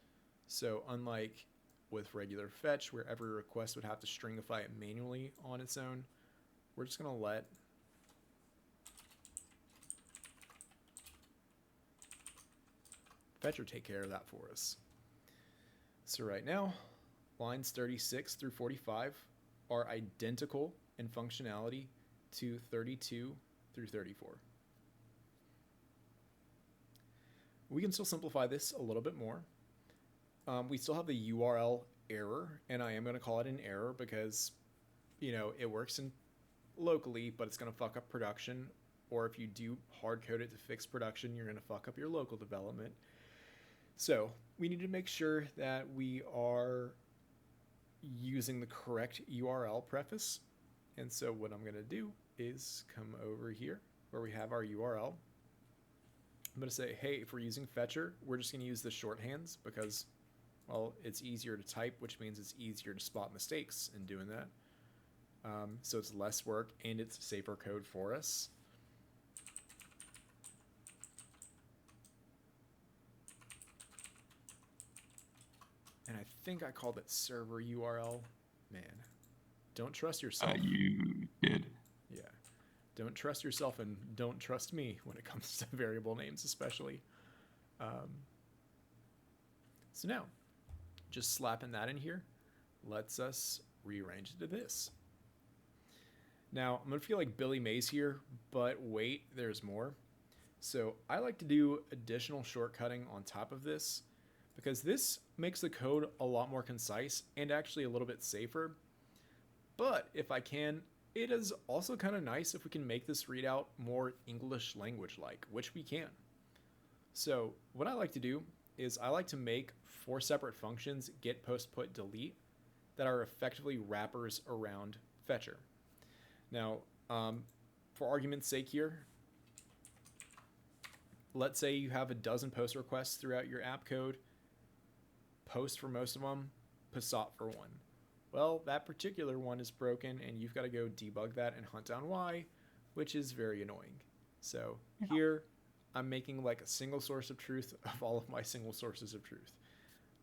So unlike with regular fetch, where every request would have to stringify it manually on its own, we're just going to let fetcher take care of that for us. So right now, lines 36 through 45 are identical in functionality to 32 through 34. We can still simplify this a little bit more. We still have the URL error, and I am going to call it an error because, it works locally, but it's going to fuck up production. Or if you do hard code it to fix production, you're going to fuck up your local development. So we need to make sure that we are using the correct URL preface. And so what I'm going to do is come over here where we have our URL. I'm going to say, hey, if we're using fetcher, we're just going to use the shorthands because, well, it's easier to type, which means it's easier to spot mistakes in doing that. So it's less work and it's safer code for us. And I think I called it server URL. Man, don't trust yourself. You did. Yeah. Don't trust yourself and don't trust me when it comes to variable names, especially. So now, just slapping that in here lets us rearrange it to this. Now, I'm going to feel like Billy Mays here, but wait, there's more. So I like to do additional shortcutting on top of this because this makes the code a lot more concise and actually a little bit safer. But if I can, it is also kind of nice if we can make this readout more English language like, which we can. So what I like to do is I like to make 4 separate functions, get, post, put, delete, that are effectively wrappers around fetcher. Now, for argument's sake here, let's say you have a dozen post requests throughout your app code, post for most of them, Passat for one. Well, that particular one is broken and you've got to go debug that and hunt down why, which is very annoying. So here, I'm making like a single source of truth of all of my single sources of truth.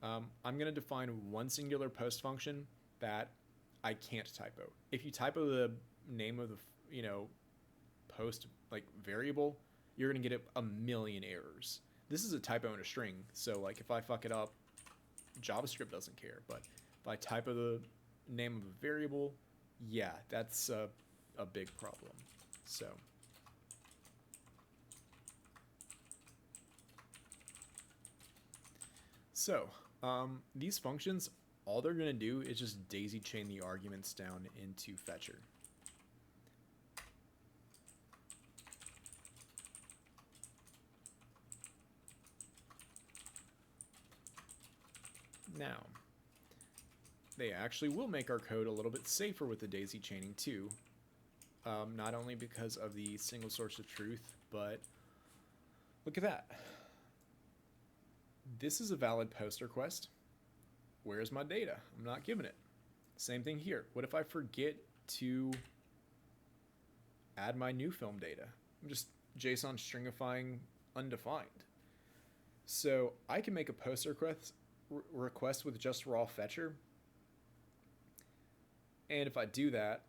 I'm going to define one singular post function that I can't typo. If you typo the name of the, post like variable, you're going to get a million errors. This is a typo in a string, so like if I fuck it up, JavaScript doesn't care. But if I typo the name of a variable, yeah, that's a big problem. So these functions, all they're going to do is just daisy chain the arguments down into fetcher. Now, they actually will make our code a little bit safer with the daisy chaining too. Not only because of the single source of truth, but look at that. This is a valid post request. Where's my data? I'm not giving it. Same thing here. What if I forget to add my new film data? I'm just JSON stringifying undefined. So I can make a post request with just raw fetcher. And if I do that,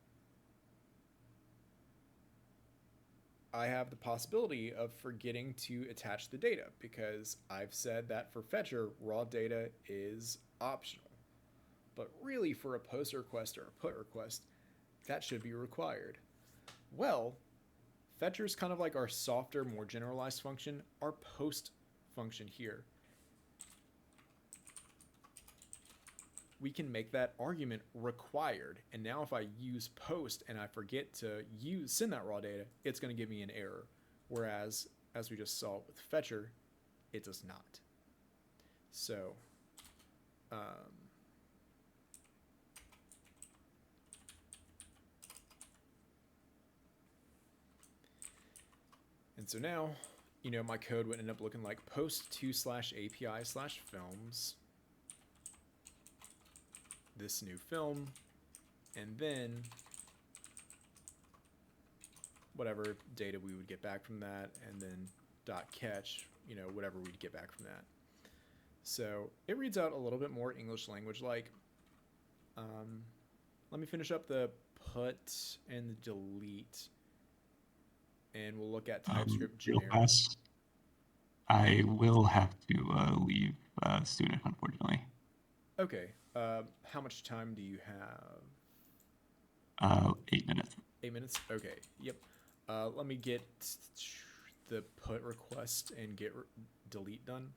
I have the possibility of forgetting to attach the data because I've said that for fetcher, raw data is optional. But really for a post request or a put request, that should be required. Well, fetcher is kind of like our softer, more generalized function, our post function here. We can make that argument required. And now if I use post and I forget to send that raw data, it's going to give me an error. Whereas, as we just saw with fetcher, it does not. So, and so now, my code would end up looking like post2/API/films. This new film, and then whatever data we would get back from that, and then .catch, whatever we'd get back from that. So it reads out a little bit more English language like. Let me finish up the put and the delete, and we'll look at TypeScript generic. I will have to leave student, unfortunately. Okay. How much time do you have? 8 minutes. 8 minutes? Okay. Yep. Let me get the put request and get delete done.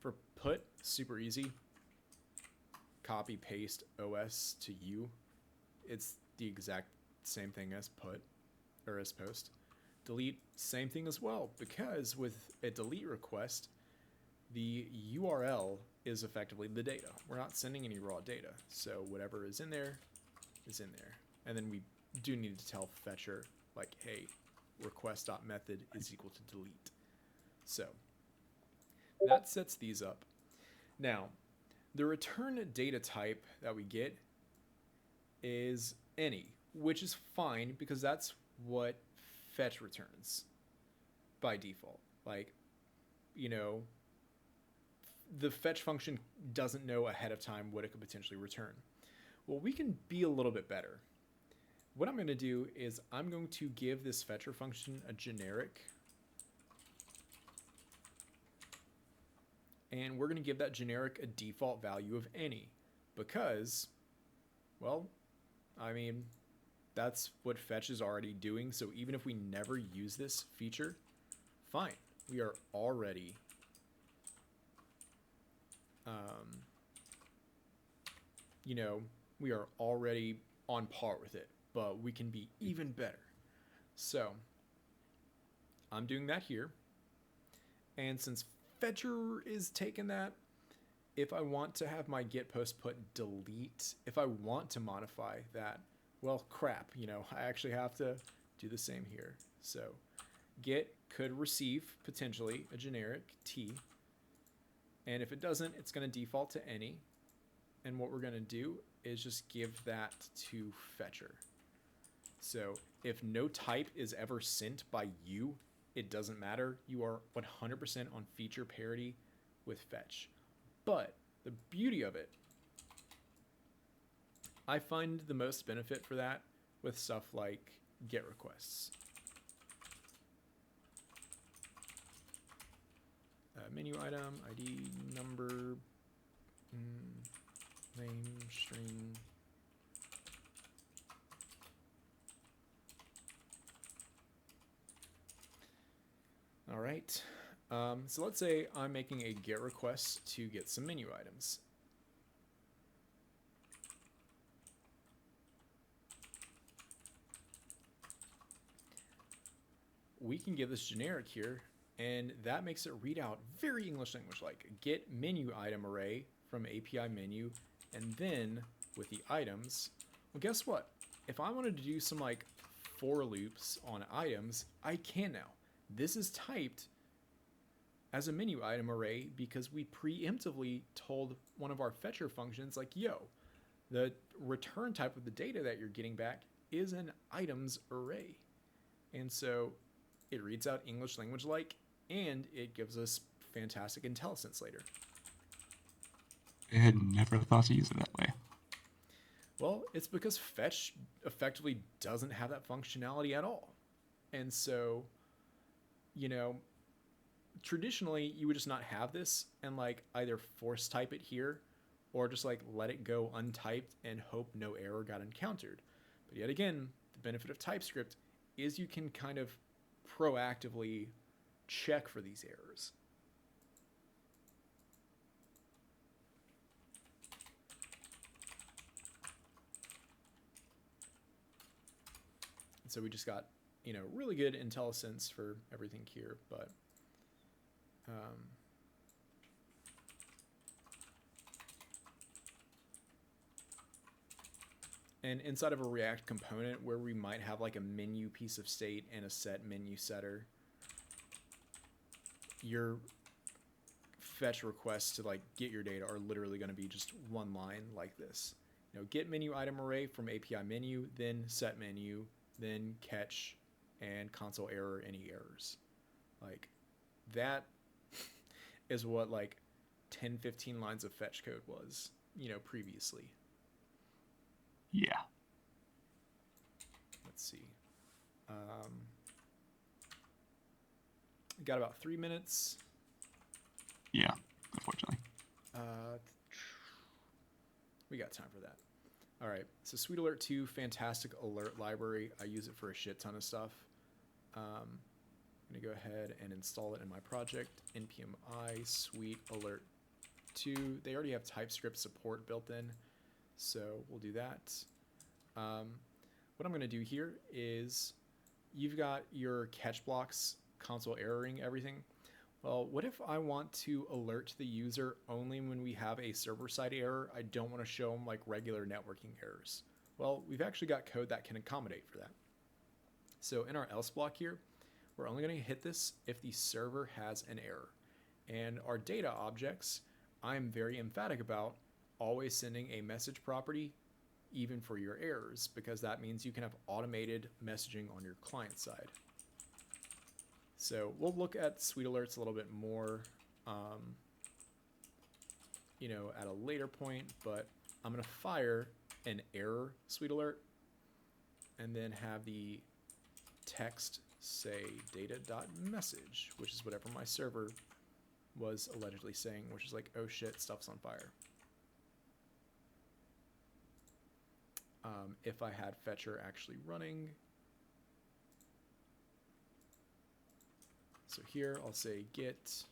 For put, super easy. Copy, paste OS to U. It's the exact same thing as put or as post. Delete, same thing as well, because with a delete request, the URL is effectively the data. We're not sending any raw data. So whatever is in there is in there. And then we do need to tell fetcher, like, hey, request.method is equal to delete. So that sets these up. Now, the return data type that we get is any, which is fine because that's what fetch returns by default. Like, the fetch function doesn't know ahead of time what it could potentially return. Well, we can be a little bit better. What I'm going to do is I'm going to give this fetcher function a generic. And we're going to give that generic a default value of any because, well, that's what fetch is already doing. So even if we never use this feature, fine. We are already we are already on par with it, but we can be even better. So I'm doing that here. And since Fetcher is taking that, if I want to have my get post put delete, if I want to modify that, well, crap, I actually have to do the same here. So get could receive potentially a generic T. And if it doesn't, it's going to default to any. And what we're going to do is just give that to Fetcher. So if no type is ever sent by you, it doesn't matter. You are 100% on feature parity with Fetch. But the beauty of it, I find the most benefit for that with stuff like GET requests. Menu item, ID, number, name, string. All right. So let's say I'm making a GET request to get some menu items. We can give this generic here, and that makes it read out very English language like get menu item array from API menu, and then with the items, well, guess what? If I wanted to do some like for loops on items, I can now. This is typed as a menu item array because we preemptively told one of our fetcher functions like, yo, the return type of the data that you're getting back is an items array. And so it reads out English language like, and it gives us fantastic IntelliSense later. I had never thought to use it that way. Well, it's because Fetch effectively doesn't have that functionality at all. And so, traditionally you would just not have this and like either force type it here or just like let it go untyped and hope no error got encountered. But yet again, the benefit of TypeScript is you can kind of proactively check for these errors. And so we just got, really good IntelliSense for everything here, but and inside of a React component where we might have like a menu piece of state and a set menu setter, your fetch requests to like get your data are literally going to be just one line like this. Get menu item array from API menu, then set menu, then catch, and console error any errors. Like that is what like 10, 15 lines of fetch code was, previously. Yeah. Let's see. Got about 3 minutes. Yeah, unfortunately. We got time for that. All right. So SweetAlert 2, fantastic alert library. I use it for a shit ton of stuff. I'm going to go ahead and install it in my project. npm I SweetAlert 2. They already have TypeScript support built in, so we'll do that. What I'm going to do here is you've got your catch blocks, console erroring everything. Well, what if I want to alert the user only when we have a server-side error? I don't want to show them like regular networking errors. Well, we've actually got code that can accommodate for that. So in our else block here, we're only going to hit this if the server has an error. And our data objects, I'm very emphatic about always sending a message property even for your errors, because that means you can have automated messaging on your client side. So we'll look at SweetAlerts a little bit more, at a later point, but I'm going to fire an error SweetAlert and then have the text say data.message, which is whatever my server was allegedly saying, which is like, oh shit, stuff's on fire. If I had Fetcher actually running, so here I'll say get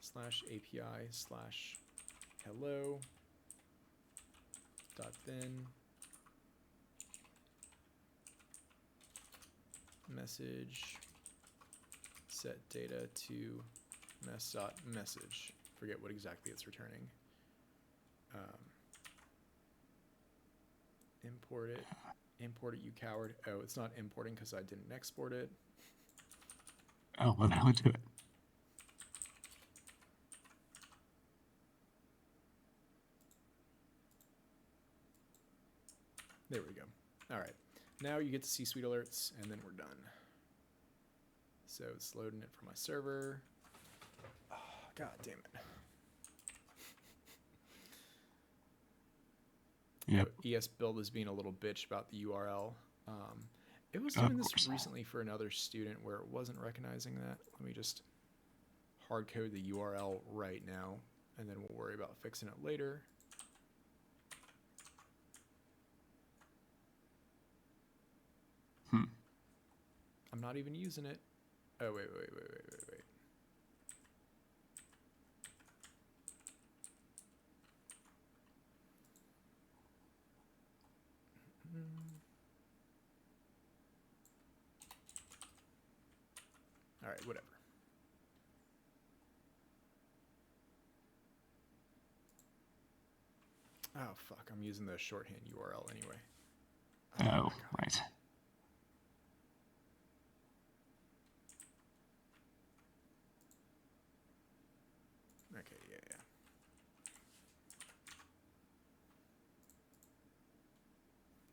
/API/hello dot bin message set data to mess.message. Forget what exactly it's returning. Import it. Import it, you coward. Oh, it's not importing because I didn't export it. Oh, well, that would do it. There we go. All right. Now you get to see Sweet Alerts, and then we're done. So it's loading it from my server. Oh, God damn it. Yep. ESBuild is being a little bitch about the URL. It was Of doing this course. recently for another student where it wasn't recognizing that. Let me just hard code the URL right now, and then we'll worry about fixing it later. I'm not even using it. Oh, wait. All right, whatever. Oh, fuck. I'm using the shorthand URL anyway. Oh, right. Okay, yeah.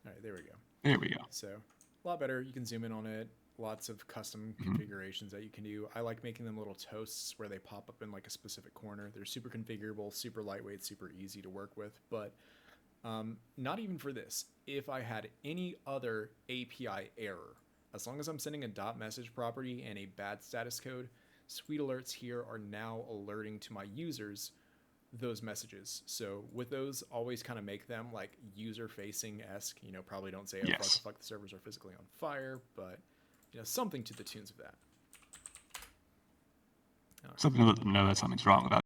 All right, there we go. There we go. So a lot better. You can zoom in on it. Lots of custom configurations that you can do. I like making them little toasts where they pop up in like a specific corner. They're super configurable, super lightweight, super easy to work with. But not even for this. If I had any other API error, as long as I'm sending a .message property and a bad status code, Sweet Alerts here are now alerting to my users those messages. So with those, always kind of make them like user-facing-esque. You know, probably don't say, oh, Yes. fuck, the servers are physically on fire, but, you know, something to the tunes of that. Something to let them know that something's wrong about